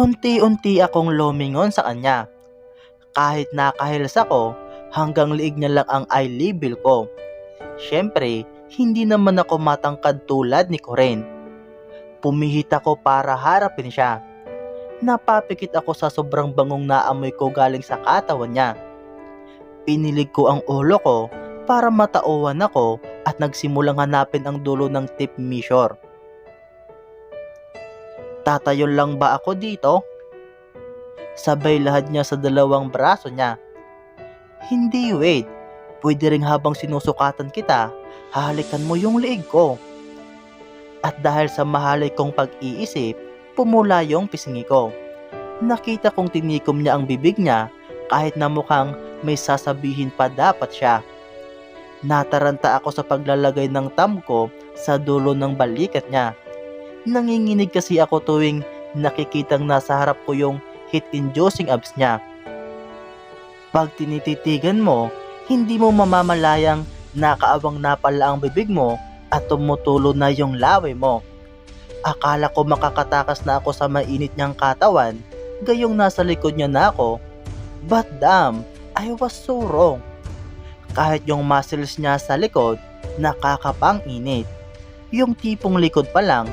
Unti-unti akong lumingon sa kanya. Kahit nakahils ako, hanggang liig niya lang ang eye level ko. Siyempre, hindi naman ako matangkad tulad ni Corinne. Pumihit ako para harapin siya. Napapikit ako sa sobrang bangong naamoy ko galing sa katawan niya. Pinilig ko ang ulo ko para matauhan ako at nagsimulang hanapin ang dulo ng tip measure. Tatayo lang ba ako dito? Sabay lahad niya sa dalawang braso niya. Hindi, Wade. Pwede ring habang sinusukatan kita, hahalikan mo yung leeg ko. At dahil sa mahalay kong pag-iisip, pumula yung pisngi ko. Nakita kong tinikom niya ang bibig niya kahit na mukhang may sasabihin pa dapat siya. Nataranta ako sa paglalagay ng thumb ko sa dulo ng balikat niya. Nanginginig kasi ako tuwing nakikitang nasa harap ko yung heat-inducing abs niya. Pag tinititigan mo, hindi mo mamamalayang nakaawang na pala ang bibig mo at tumutulo na yung laway mo. Akala ko makakatakas na ako sa mainit niyang katawan, gayong nasa likod niya na ako. But damn, I was so wrong. Kahit yung muscles niya sa likod, nakakapang-init. Yung tipong likod pa lang,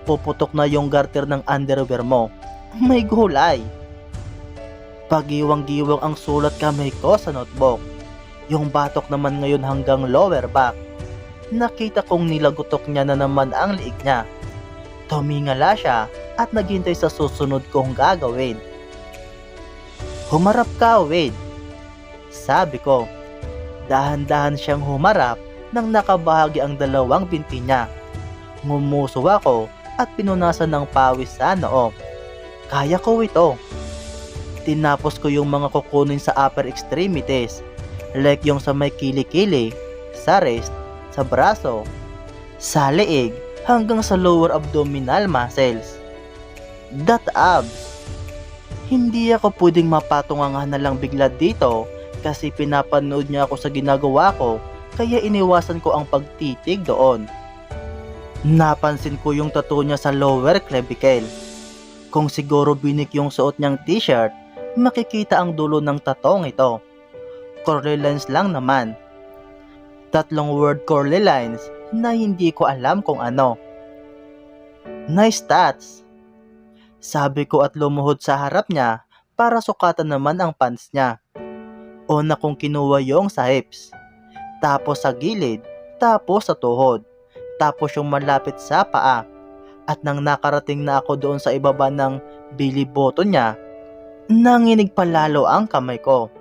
puputok na yung garter ng underwear mo. May gulay. Pagiwang-giwang ang sulat kamay ko sa notebook. Yung batok naman ngayon hanggang lower back. Nakita kong nilagutok niya na naman ang liig niya. Tumingala siya at naghintay sa susunod kong gagawin. Humarap ka, Wade. Sabi ko. Dahan-dahan siyang humarap nang nakabahagi ang dalawang binti niya. Ngumuso ako at pinunasan ng pawis sa noo. Kaya ko ito. Tinapos ko yung mga kukunin sa upper extremities, like yung sa may kilikili, sa wrist, sa braso, sa leeg, hanggang sa lower abdominal muscles. That abs. Hindi ako pwedeng mapatungangan na lang bigla dito kasi pinapanood niya ako sa ginagawa ko, kaya iniwasan ko ang pagtitig doon. Napansin ko yung tattoo niya sa lower clavicle. Kung siguro binik yung suot niyang t-shirt, makikita ang dulo ng tatong ito. Curly lines lang naman. 3 word curly lines na hindi ko alam kung ano. Nice tats. Sabi ko at lumuhod sa harap niya para sukatan naman ang pants niya. Una kong kinuha yung sa hips, tapos sa gilid, tapos sa tuhod, tapos yung malapit sa paa. At nang nakarating na ako doon sa ibaba ng belly button niya, nanginig palalo ang kamay ko.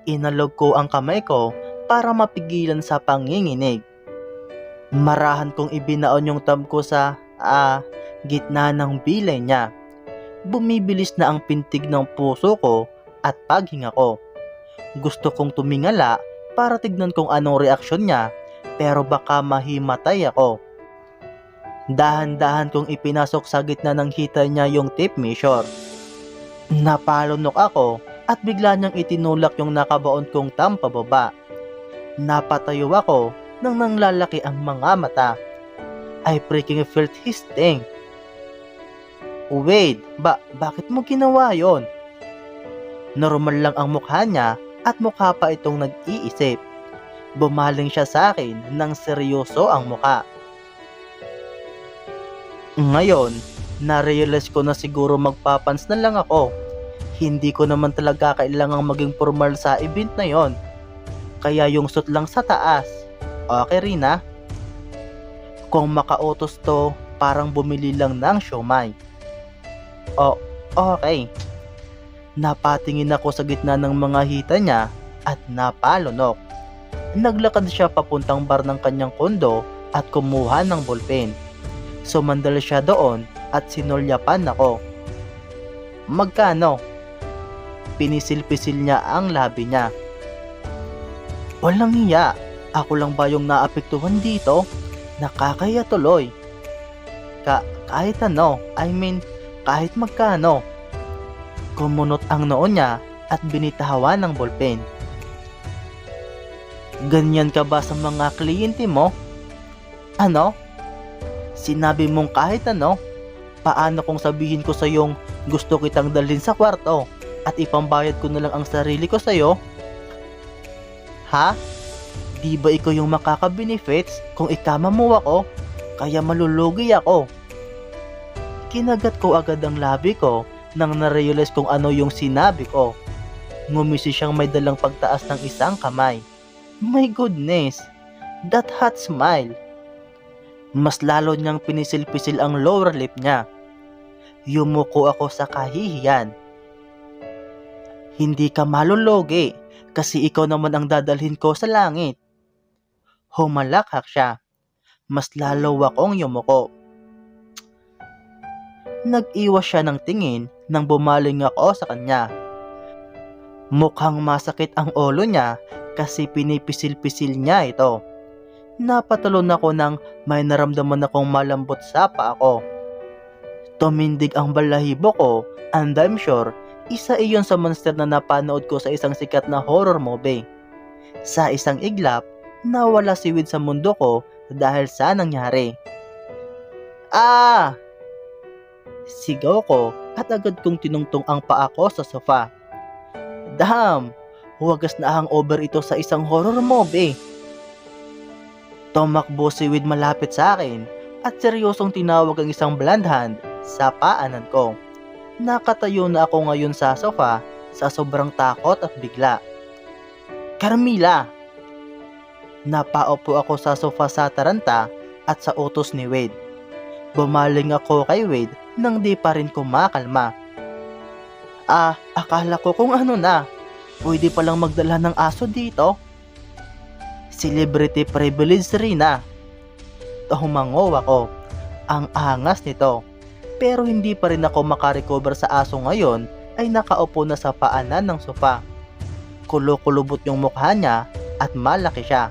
Inalog ko ang kamay ko para mapigilan sa panginginig. Marahan kong ibinaon yung thumb ko sa gitna ng bilay niya. Bumibilis na ang pintig ng puso ko at paghinga ko. Gusto kong tumingala para tignan kung anong reaksyon niya, pero baka mahimatay ako. Dahan-dahan kong ipinasok sa gitna ng hita niya yung tape measure. Napalunok ako at bigla niyang itinulak yung nakabaon kong thumb pababa. Napatayo ako nang nanglalaki ang mga mata. I freaking felt his sting. Wade, bakit mo ginawa yon? Normal lang ang mukha niya at mukha pa itong nag-iisip. Bumaling siya sa akin nang seryoso ang mukha. Ngayon, na-realize ko na siguro magpapans na lang ako. Hindi ko naman talaga kailangang maging formal sa event na yon. Kaya yung suit lang sa taas. Okay rin ah. Kung makautos to, parang bumili lang ng siomai. Okay. Napatingin ako sa gitna ng mga hita niya at napalunok. Naglakad siya papuntang bar ng kanyang kondo at kumuha ng ballpen. Sumandal siya doon at sinulyapan ako. Magkano? Pinisil-pisil niya ang labi niya. Walang hiya. Ako lang ba yung naapektuhan dito? Nakakaya tuloy. Kahit ano, kahit magkano. Kumunot ang noo niya at binitawan ng ballpen. Ganyan ka ba sa mga kliyente mo? Ano? Sinabi mong kahit ano? Paano kung sabihin ko sa yung gusto kitang dalhin sa kwarto at ipambayad ko na lang ang sarili ko sa'yo? Ha? Di ba ikaw yung makaka-benefits kung ikama mo ako? Kaya malulugi ako. Kinagat ko agad ang labi ko nang narealize kung ano yung sinabi ko. Ngumisi siyang may dalang pagtaas ng isang kamay. My goodness, that hot smile. Mas lalo niyang pinisil-pisil ang lower lip niya. Yumuko ako sa kahihiyan. Hindi ka malulugi kasi ikaw naman ang dadalhin ko sa langit. Humalakhak siya. Mas lalo akong yumuko. Nag-iwas siya ng tingin nang bumaling ako sa kanya. Mukhang masakit ang ulo niya kasi pinipisil-pisil niya ito. Napatalon ako nang may naramdaman akong malambot sa paa ko. Tumindig ang balahibo ko and I'm sure isa iyon sa monster na napanood ko sa isang sikat na horror movie. Sa isang iglap, nawala si Wade sa mundo ko dahil sa nangyari. Ah! Sigaw ko at agad kong tinungtong ang paa ko sa sofa. Damn! Wagas na hangover ito sa isang horror movie. Tumakbo si Wade malapit sa akin at seryosong tinawag ang isang blonde hand sa paanan ko. Nakatayo na ako ngayon sa sofa sa sobrang takot at bigla. Carmilla! Napaupo ako sa sofa sa taranta at sa utos ni Wade. Bumaling ako kay Wade nang di pa rin kumakalma. Akala ko kung ano na. Pwede palang magdala ng aso dito. Celebrity privilege rin na. Humango ako. Ang angas nito. Pero hindi pa rin ako makarecover sa aso ngayon ay nakaupo na sa paanan ng sofa. Kulo-kulubot yung mukha niya at malaki siya.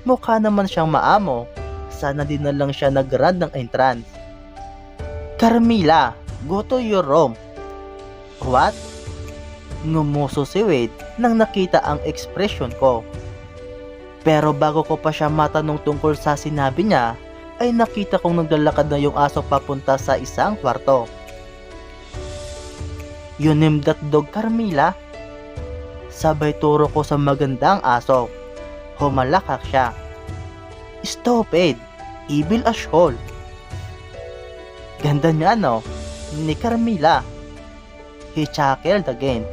Mukha naman siyang maamo. Sana din na lang siya nag-grant ng entrance. Carmilla, go to your room. What? Ngumuso si Wade nang nakita ang ekspresyon ko. Pero bago ko pa siya matanong tungkol sa sinabi niya, ay nakita kong naglalakad na yung aso papunta sa isang kwarto. You name that dog, Carmilla? Sabay turo ko sa magandang aso. Humalakhak siya. Stupid! Evil as hell. Ganda niya no? Ni Carmilla. He chuckled again.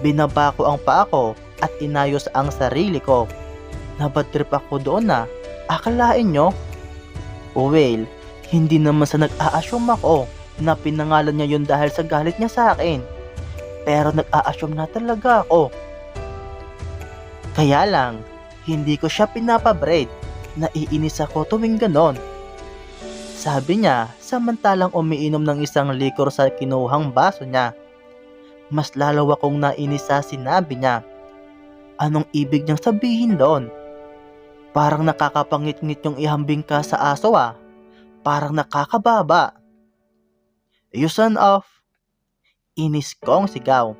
Binaba ko ang paa ko at inayos ang sarili ko. Nabadtrip ako doon na. Akalain nyo? Well, hindi naman sa nag-a-assume ako na pinangalan niya yun dahil sa galit niya sa akin. Pero nag-a-assume na talaga ako. Kaya lang, hindi ko siya pinapabreed. Naiinis ako tuwing ganon. Sabi niya, samantalang umiinom ng isang likor sa kinuhang baso niya. Mas lalo akong nainis sa sinabi niya. Anong ibig niyang sabihin doon? Parang nakakapangit-ngit yung ihambing ka sa aso ah. Parang nakakababa. You son of... Inis kong sigaw.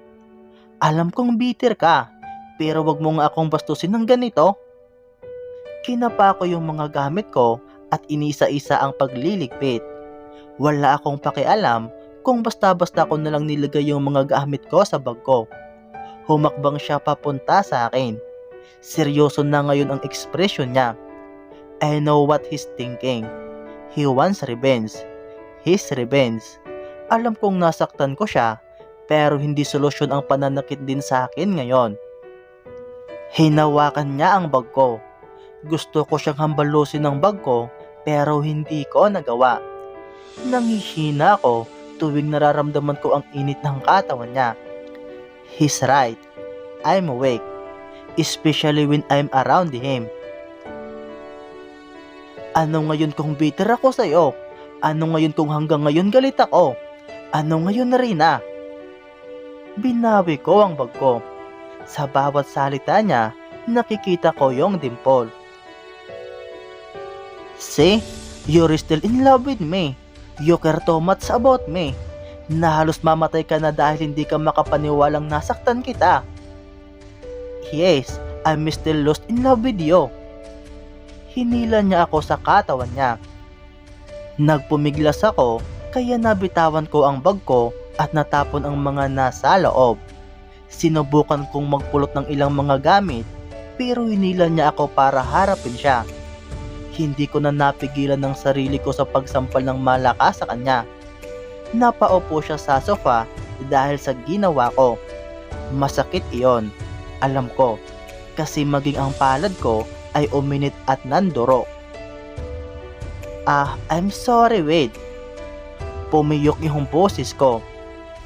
Alam kong bitter ka, pero wag mo nga akong bastusin ng ganito. Kinapa ko yung mga gamit ko at inisa-isa ang pagliligpit. Wala akong pakialam kung basta-basta ko nalang nilagay yung mga gamit ko sa bag ko. Humakbang siya papunta sa akin. Seryoso na ngayon ang ekspresyon niya. I know what he's thinking. He wants revenge. His revenge. Alam kong nasaktan ko siya, pero hindi solusyon ang pananakit din sa akin ngayon. Hinawakan niya ang bag ko. Gusto ko siyang hambalusin ng bag ko, pero hindi ko nagawa. Nanghihina ako tuwing nararamdaman ko ang init ng katawan niya. He's right. I'm awake. Especially when I'm around him. Ano ngayon kung bitter ako sa'yo? Ano ngayon kung hanggang ngayon galit ako? Ano ngayon na rin ah? Binawi ko ang bag ko. Sa bawat salita niya, nakikita ko yung dimple. See? You're still in love with me. You care too much about me. Na halos mamatay ka na dahil hindi ka makapaniwalang nasaktan kita. Yes, I'm still lost in love with you. Hinila niya ako sa katawan niya. Nagpumiglas ako kaya nabitawan ko ang bag ko at natapon ang mga nasa loob. Sinubukan kong magpulot ng ilang mga gamit pero hinila niya ako para harapin siya. Hindi ko na napigilan ng sarili ko sa pagsampal ng malakas sa kanya. Napaupo siya sa sofa dahil sa ginawa ko. Masakit iyon, alam ko, kasi maging ang palad ko ay uminit at nanduro. I'm sorry, Wade. Pumiyok yung boses ko.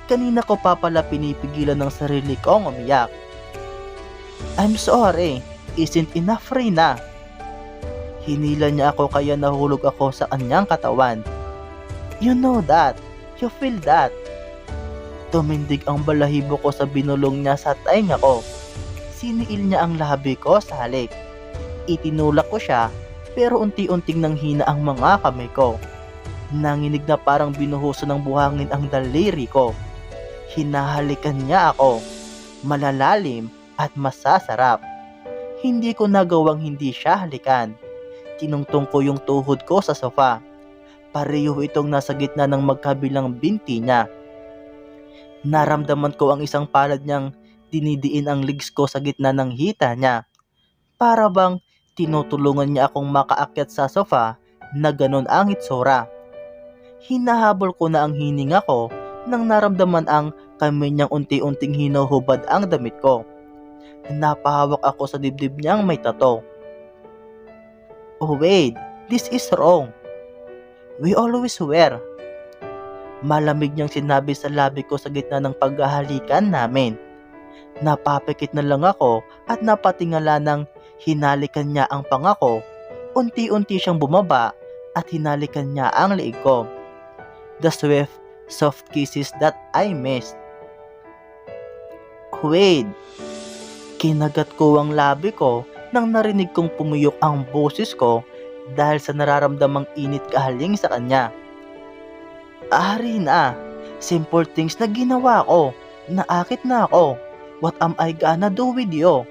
Kanina ko pa pala pinipigilan ng sarili kong umiyak. I'm sorry, isn't enough, Rina. Hinila niya ako kaya nahulog ako sa kanyang katawan. You know that. You feel that. Tumindig ang balahibo ko sa binulong niya sa tainga ko. Siniil niya ang labi ko sa halik. Itinulak ko siya pero unti-unting nanghina ang mga kamay ko. Nanginig na parang binuhuso ng buhangin ang daliri ko. Hinahalikan niya ako. Malalalim at masasarap. Hindi ko nagawang hindi siya halikan. Tinungtong ko yung tuhod ko sa sofa. Pareho itong nasa gitna ng magkabilang binti niya. Naramdaman ko ang isang palad niyang dinidiin ang legs ko sa gitna ng hita niya. Para bang tinutulungan niya akong makaakyat sa sofa na ganon ang itsura. Hinahabol ko na ang hininga ko nang naramdaman ang kamay niyang unti-unting hinuhubad ang damit ko. Napahawak ako sa dibdib niyang may tato. Oh Wade, this is wrong. We always were. Malamig niyang sinabi sa labi ko sa gitna ng paghahalikan namin. Napapikit na lang ako at napatingala ng hinalikan niya ang pangako. Unti-unti siyang bumaba at hinalikan niya ang liig ko. The swift, soft kisses that I missed. Wade, kinagat ko ang labi ko nang narinig kong pumuyok ang boses ko dahil sa nararamdamang init kahaling sa kanya. Rina, simple things na ginawa ko. Naakit na ako. What am I gonna do with you?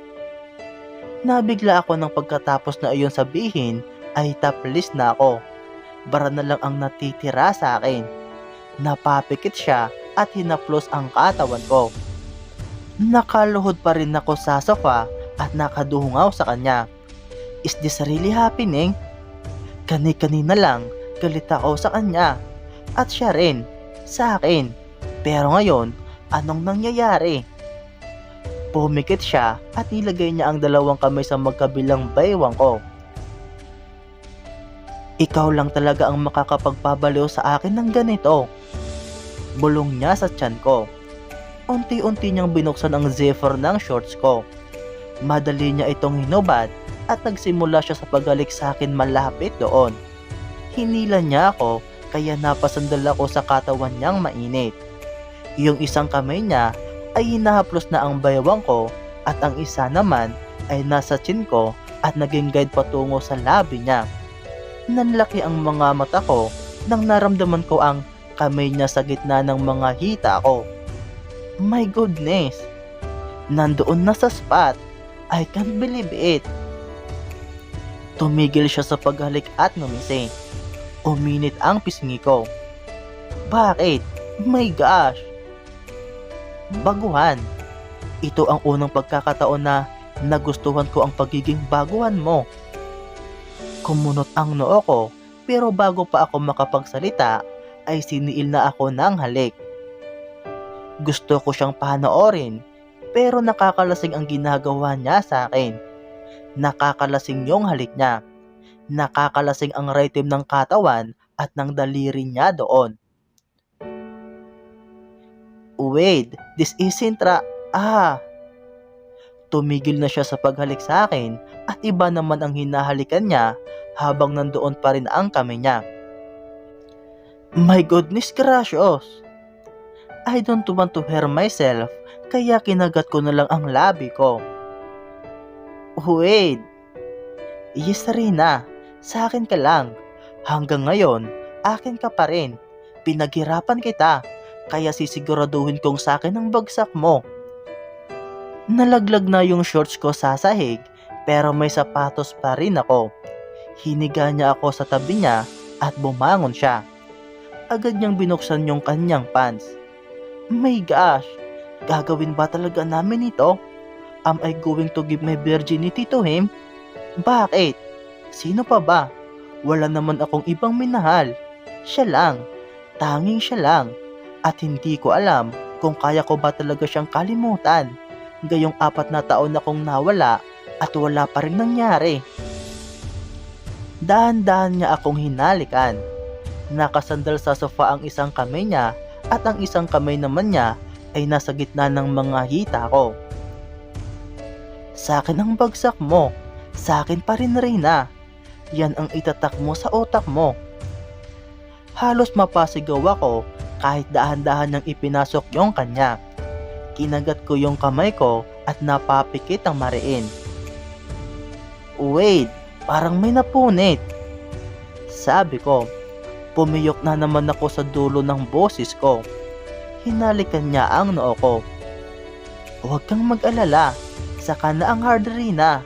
Nabigla ako nang pagkatapos na iyon sabihin ay topless na ako. Bara na lang ang natitira sa akin. Napapikit siya at hinaplos ang katawan ko. Nakaluhod pa rin ako sa sofa at nakaduhungaw sa kanya. Is this really happening? Kani-kanina lang galit ako sa kanya at siya rin sa akin. Pero ngayon, anong nangyayari? Pumikit siya at nilagay niya ang dalawang kamay sa magkabilang baywang ko. Ikaw lang talaga ang makakapagpabaliw sa akin ng ganito. Bulong niya sa tiyan ko. Unti-unti niyang binuksan ang zipper ng shorts ko. Madali niya itong hinubad at nagsimula siya sa paghalik sa akin malapit doon. Hinila niya ako kaya napasandal ako sa katawan niyang mainit. Yung isang kamay niya ay hinahaplos na ang baywang ko at ang isa naman ay nasa chin ko at naging guide patungo sa labi niya. Nanlaki ang mga mata ko nang naramdaman ko ang kamay niya sa gitna ng mga hita ko. My goodness! Nandoon na sa spot. I can't believe it. Tumigil siya sa paghalik at ngumisi. Uminit ang pisngi ko. Bakit? My gosh! Baguhan. Ito ang unang pagkakataon na nagustuhan ko ang pagiging baguhan mo. Kumunot ang noo ko pero bago pa ako makapagsalita ay siniil na ako ng halik. Gusto ko siyang panoorin pero nakakalasing ang ginagawa niya sa akin. Nakakalasing yung halik niya. Nakakalasing ang rhythm ng katawan at ng daliri niya doon. Wade, this isn't Tumigil na siya sa paghalik sa akin at iba naman ang hinahalikan niya habang nandoon pa rin ang kamay niya. My goodness gracious! I don't want to hear myself kaya kinagat ko na lang ang labi ko. Wade! Yes, Rina, sa akin ka lang. Hanggang ngayon, akin ka pa rin. Pinaghirapan kita, kaya sisiguraduhin kong sa akin ang bagsak mo. Nalaglag na yung shorts ko sa sahig, pero may sapatos pa rin ako. Hiniga niya ako sa tabi niya at bumangon siya. agad niyang binuksan yung kanyang pants. My gosh, gagawin ba talaga namin ito? Am I going to give my virginity to him? Bakit? Sino pa ba? Wala naman akong ibang minahal. Siya lang. Tanging siya lang. At hindi ko alam kung kaya ko ba talaga siyang kalimutan. Gayong 4 na taon akong nawala at wala pa rin nangyari. Dahan-dahan niya akong hinalikan. Nakasandal sa sofa ang isang kamay niya at ang isang kamay naman niya ay nasa gitna ng mga hita ko. Sa akin ang bagsak mo. Sa akin pa rin, Reyna. Yan ang itatak mo sa utak mo. Halos mapasigaw ako kahit dahan-dahan niyang ipinasok yung kanya. Kinagat ko yung kamay ko at napapikit ang mariin. Wait, parang may napunit. Sabi ko. Pumiyok na naman ako sa dulo ng boses ko. Hinalikan niya ang noo ko. Huwag kang mag-alala. Saka na ang hard, Reyna.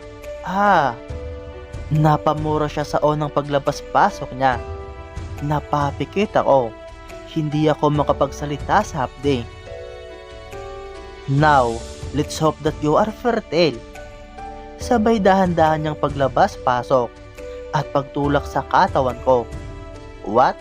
Napamura siya sa unang paglabas-pasok niya. Napapikit ako. Hindi ako makapagsalita sa hapde. Now, let's hope that you are fertile. Sabay dahan-dahan niyang paglabas-pasok at pagtulak sa katawan ko. What?